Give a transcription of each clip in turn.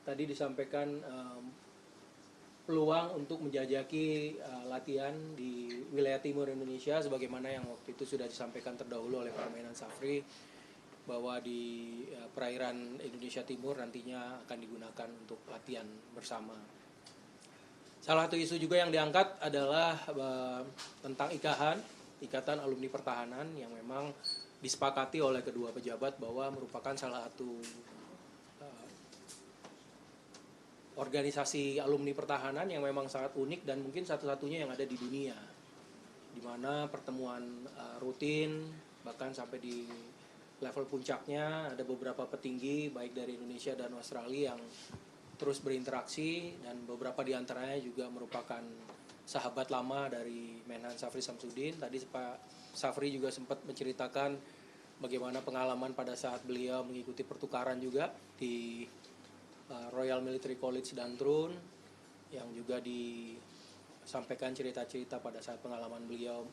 tadi disampaikan peluang untuk menjajaki latihan di wilayah timur Indonesia sebagaimana yang waktu itu sudah disampaikan terdahulu oleh Pak Menhan Safri bahwa di perairan Indonesia Timur nantinya akan digunakan untuk latihan bersama. Salah satu isu juga yang diangkat adalah tentang Ikatan Alumni Pertahanan yang memang disepakati oleh kedua pejabat bahwa merupakan salah satu organisasi alumni pertahanan yang memang sangat unik dan mungkin satu-satunya yang ada di dunia, di mana pertemuan rutin bahkan sampai di level puncaknya ada beberapa petinggi baik dari Indonesia dan Australia yang terus berinteraksi, dan beberapa di antaranya juga merupakan sahabat lama dari Menhan Safri Samsudin. Tadi Pak Safri juga sempat menceritakan bagaimana pengalaman pada saat beliau mengikuti pertukaran juga di Royal Military College Dantrun, yang juga disampaikan cerita-cerita pada saat pengalaman beliau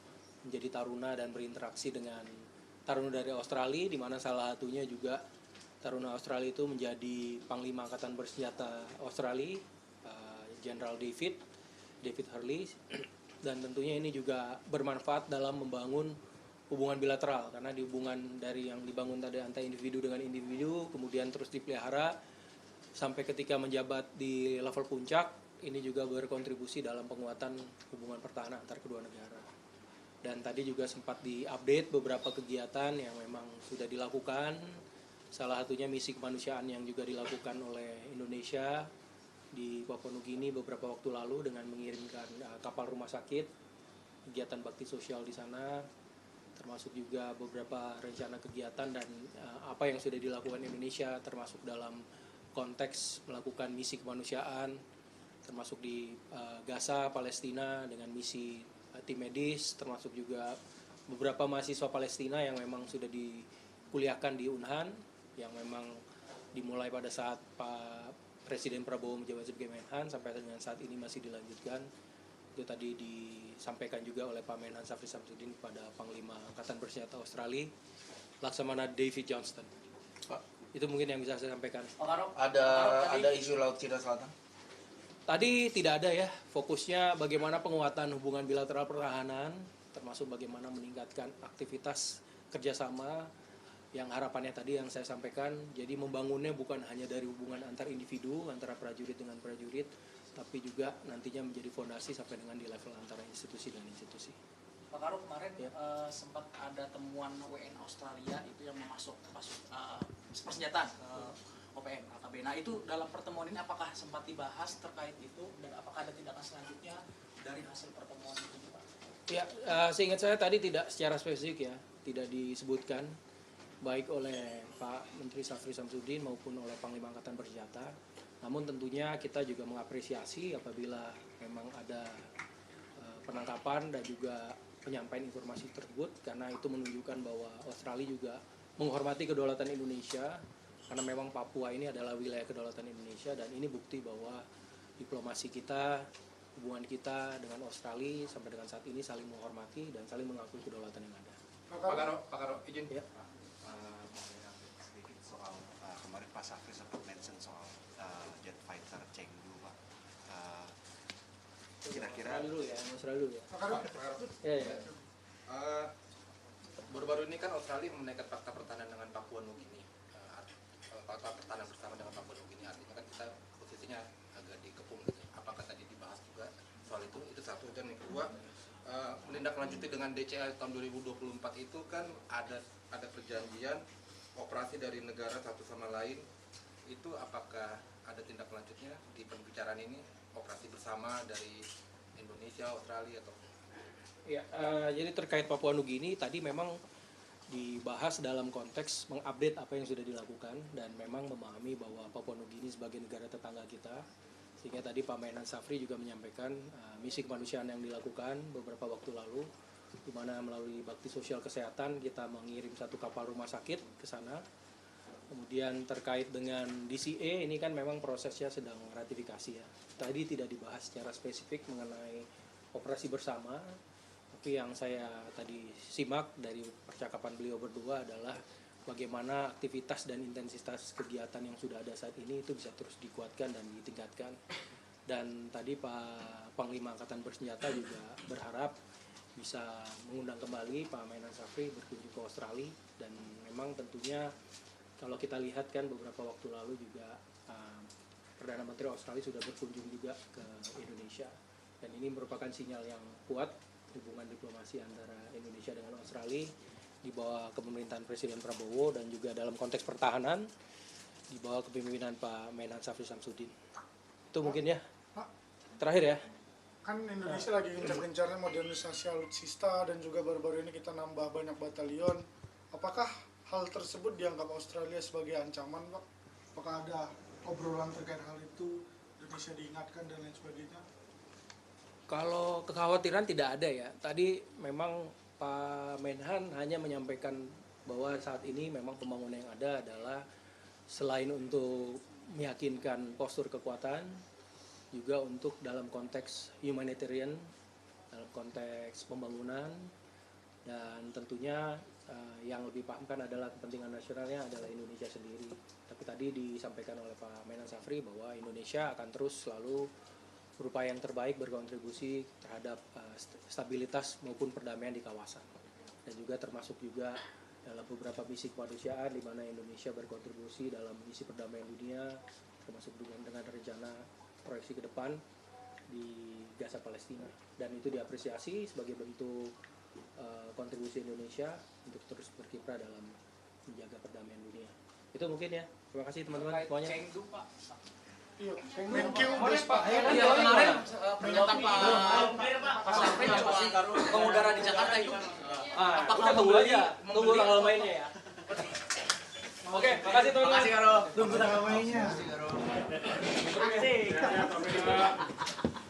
menjadi taruna dan berinteraksi dengan taruna dari Australia, di mana salah satunya juga taruna Australia itu menjadi Panglima Angkatan Bersenjata Australia, Jenderal David Hurley, dan tentunya ini juga bermanfaat dalam membangun hubungan bilateral, karena di hubungan dari yang dibangun tadi antara individu dengan individu kemudian terus dipelihara sampai ketika menjabat di level puncak, ini juga berkontribusi dalam penguatan hubungan pertahanan antar kedua negara. Dan tadi juga sempat diupdate beberapa kegiatan yang memang sudah dilakukan, salah satunya misi kemanusiaan yang juga dilakukan oleh Indonesia di Papua Nugini beberapa waktu lalu dengan mengirimkan kapal rumah sakit, kegiatan bakti sosial di sana, termasuk juga beberapa rencana kegiatan dan apa yang sudah dilakukan Indonesia termasuk dalam konteks melakukan misi kemanusiaan, termasuk di Gaza, Palestina dengan misi tim medis, termasuk juga beberapa mahasiswa Palestina yang memang sudah dikuliahkan di Unhan, yang memang dimulai pada saat Pak Presiden Prabowo menjabat sebagai Menhan sampai dengan saat ini masih dilanjutkan. Itu tadi disampaikan juga oleh Pak Menhan Safri Samsudin kepada Panglima Angkatan Bersenjata Australia, Laksamana David Johnston. Pak, itu mungkin yang bisa saya sampaikan. Ada isu Laut Cina Selatan? Tadi tidak ada ya, fokusnya bagaimana penguatan hubungan bilateral pertahanan, termasuk bagaimana meningkatkan aktivitas kerjasama yang harapannya tadi yang saya sampaikan. Jadi membangunnya bukan hanya dari hubungan antar individu, antara prajurit dengan prajurit, tapi juga nantinya menjadi fondasi sampai dengan di level antara institusi dan institusi. Pak Karo, kemarin sempat ada temuan WNA Australia itu yang masuk persenjataan ke OPM AKB. Nah itu dalam pertemuan ini apakah sempat dibahas terkait itu dan apakah ada tindakan selanjutnya dari hasil pertemuan itu, Pak? Ya, seingat saya tadi tidak secara spesifik ya, tidak disebutkan baik oleh Pak Menteri Safri Samsudin maupun oleh Panglima Angkatan Bersenjata. Namun tentunya kita juga mengapresiasi apabila memang ada penangkapan dan juga penyampaian informasi tersebut, karena itu menunjukkan bahwa Australia juga menghormati kedaulatan Indonesia, karena memang Papua ini adalah wilayah kedaulatan Indonesia, dan ini bukti bahwa diplomasi kita, hubungan kita dengan Australia sampai dengan saat ini saling menghormati dan saling mengakui kedaulatan yang ada. Pak Karo, izin ya. Sedikit soal kemarin Pak Safri sempat mention soal jet fighter Chengdu, Pak. Kira-kira dulu ya, Australia ya. Ya. Baru-baru ini kan Australia menaikkan fakta pertahanan dengan Papua Nugini. Fakta pertahanan bersama dengan Papua Nugini, artinya kan kita posisinya agak dikepung gitu. Apakah tadi dibahas juga soal itu? Itu satu. Dan yang kedua, menindaklanjuti dengan DCA tahun 2024 itu kan ada perjanjian operasi dari negara satu sama lain. Itu apakah ada tindak lanjutnya di pembicaraan ini, operasi bersama dari Indonesia, Australia atau? Ya, jadi terkait Papua Nugini tadi memang dibahas dalam konteks mengupdate apa yang sudah dilakukan dan memang memahami bahwa Papua Nugini sebagai negara tetangga kita, sehingga tadi Pak Menhan Safri juga menyampaikan misi kemanusiaan yang dilakukan beberapa waktu lalu, di mana melalui bakti sosial kesehatan kita mengirim satu kapal rumah sakit ke sana. Kemudian terkait dengan DCA ini kan memang prosesnya sedang ratifikasi ya. Tadi tidak dibahas secara spesifik mengenai operasi bersama, tapi yang saya tadi simak dari percakapan beliau berdua adalah bagaimana aktivitas dan intensitas kegiatan yang sudah ada saat ini itu bisa terus dikuatkan dan ditingkatkan. Dan tadi Pak Panglima Angkatan Bersenjata juga berharap bisa mengundang kembali Pak Menan Safri berkunjung ke Australia, dan memang tentunya kalau kita lihat kan beberapa waktu lalu juga Perdana Menteri Australia sudah berkunjung juga ke Indonesia, dan ini merupakan sinyal yang kuat hubungan diplomasi antara Indonesia dengan Australia di bawah kepemerintahan Presiden Prabowo, dan juga dalam konteks pertahanan di bawah kepemimpinan Pak Menan Safri Samsudin. Itu mungkin ya. Terakhir ya. Kan Indonesia lagi gencar-gencarnya modernisasi alutsista dan juga baru-baru ini kita nambah banyak batalion. Apakah hal tersebut dianggap Australia sebagai ancaman, Pak? Apakah ada obrolan terkait hal itu, Indonesia diingatkan dan lain sebagainya? Kalau kekhawatiran tidak ada ya. Tadi memang Pak Menhan hanya menyampaikan bahwa saat ini memang pembangunan yang ada adalah selain untuk meyakinkan postur kekuatan, juga untuk dalam konteks humanitarian, dalam konteks pembangunan, dan tentunya yang lebih pahamkan adalah kepentingan nasionalnya adalah Indonesia sendiri. Tapi tadi disampaikan oleh Pak Menan Safri bahwa Indonesia akan terus selalu berupaya yang terbaik berkontribusi terhadap stabilitas maupun perdamaian di kawasan, dan juga termasuk juga dalam beberapa misi kemanusiaan di mana Indonesia berkontribusi dalam misi perdamaian dunia, termasuk dengan rencana proyeksi ke depan di Gaza Palestina, dan itu diapresiasi sebagai bentuk kontribusi Indonesia untuk terus berkiprah dalam menjaga perdamaian dunia. Itu mungkin ya. Terima kasih teman-teman semuanya. Chengdu, Pak. Iya, thank you, Pak. Iya, kemarin pernyataan Pak Safri cuma mengudara di Jakarta itu. Apakah tunggu aja, tunggu tanggal mainnya ya. Oke, makasih teman-teman. Makasih, Karo. Tunggu tanggal mainnya.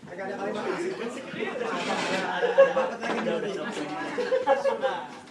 Agak ada kalimat asik. Ada lagi.